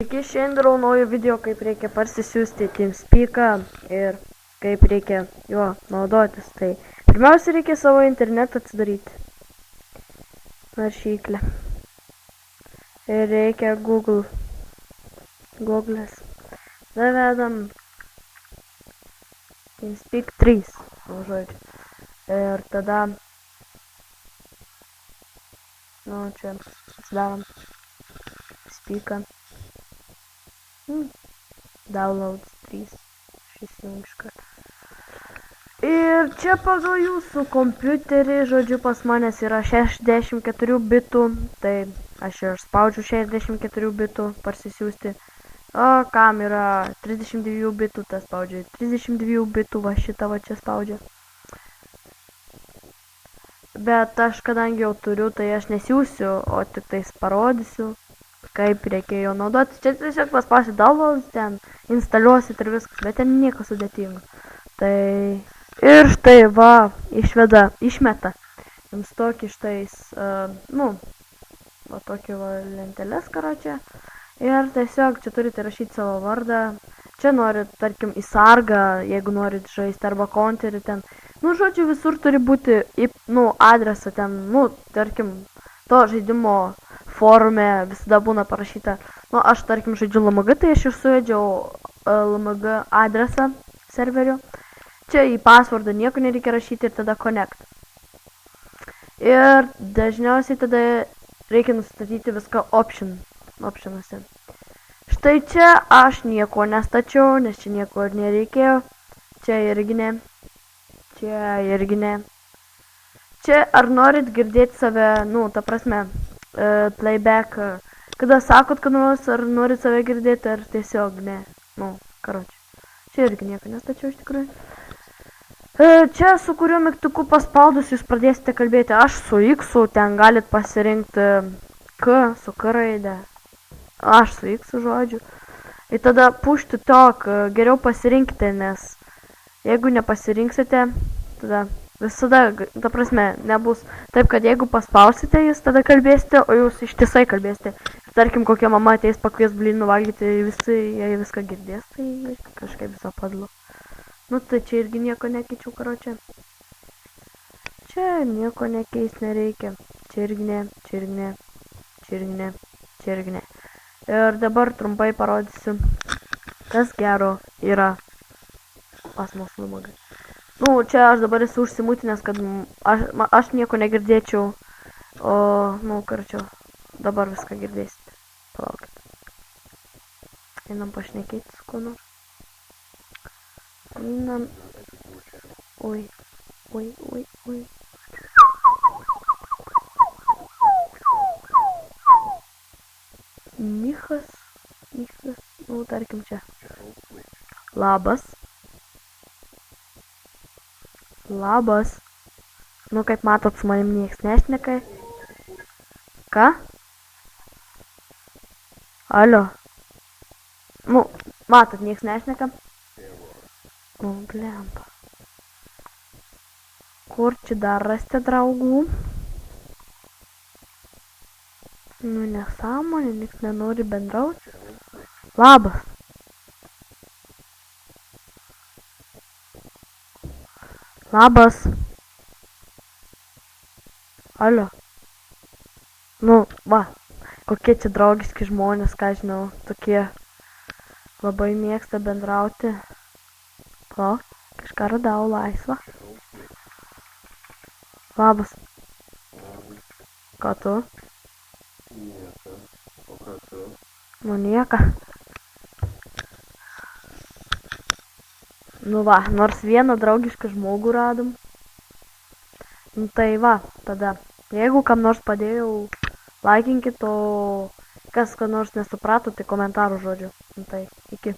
Iki šiandien darau naują video, kaip reikia parsisiųsti TeamSpeak'ą ir kaip reikia juo naudotis. Tai pirmiausia reikia savo internetą atsidaryti. Naršyklę. Ir reikia Google'as. Davedam TeamSpeak 3. Žodžiu. Ir tada čia atsidarom Speak'ą. Downloads 3. Šis jungškas. Ir čia pagal jūsų kompiuterį, žodžiu, pas manęs yra 64 bitų, tai aš ir spaudžiu 64 bitų parsisiųsti. O kam yra 32 bitų, tas spaudžia 32 bitų, va šitą va čia spaudžia. Bet aš kadangi jau turiu, tai aš nesiųsiu, o tik tais parodysiu, kaip reikėjo naudotis. Čia tiesiog paspausit downloads, ten instaliuosit ir viskas, bet ten nieko sudėtingo. Tai ir štai va, išmeta jums tokį štais, va tokį va lenteles karočią. Ir tiesiog čia turite rašyti savo vardą. Čia norit, tarkim, į sargą, jeigu norit žaisti, arba counterį ten. Žodžiu, visur turi būti, adresą ten, tarkim, to žaidimo forume visada būna parašyta. Aš, tarkim, žaidžiu LMG, tai aš ir suvedžiau LMG adresą serverio. Čia į passwordą nieko nereikia rašyti ir tada connect. Ir dažniausiai tada reikia nustatyti viską optionuose. Štai čia aš nieko nestačiau, nes čia nieko ir nereikėjo. Čia irgi ne. Čia irgi ne. Čia ar norit girdėti save, ta prasme, playback, kada sakot, kad nors, ar norit save girdėti, ar tiesiog ne. Karočiui. Čia irgi nieko nestačiau iš tikrųjų. Čia su kuriuo mygtuku paspaudus jūs pradėsite kalbėti. Aš su X, ten galit pasirinkti K su K raide. Aš su X žodžiu. Ir tada push to talk, geriau pasirinkite, nes jeigu nepasirinksite, tada visada, ta prasme, nebus taip, kad jeigu paspausite, jūs tada kalbėsite, o jūs ištisai kalbėsite. Tarkim, kokia mama ateis pakvies blynų valgyti, visi jei viską girdės, tai kažkaip viso padlo. Tai čia irgi nieko nekeičiau, karočią. Čia nieko nekeist nereikia. Čia irgi ne, čia irgi ne, čia irgi ne, čia irgi ne. Ir dabar trumpai parodysiu, kas gero yra pas mus LMG. Čia aš dabar esu užsimūtinęs, kad aš nieko negirdėčiau, o, karočiau, dabar viską girdėsite. Palaukit. Einam pašnekėti su kuo nors. Einam. Oi. Michas, tarkim čia. Labas. Kaip matot, su manim nieks nešneka. Ką? Alio. Matot, nieks nešneka. Blemba. Kur čia dar rasti draugų? Nesąmonė, niks nenori bendrauti. Labas. Labas. Alio. Va. Kokie čia draugiški žmonės, ką žinau, tokie labai mėgsta bendrauti. Palauk, kažką radau laisvą. Labas. Ką tu? Nieko. O ką tu? Nieko. Va, nors vieną draugišką žmogų radom. Tai va, tada. Jeigu kam nors padėjau, laikinkit, o kas ką nors nesuprato, tai komentarų žodžiu. Tai, iki.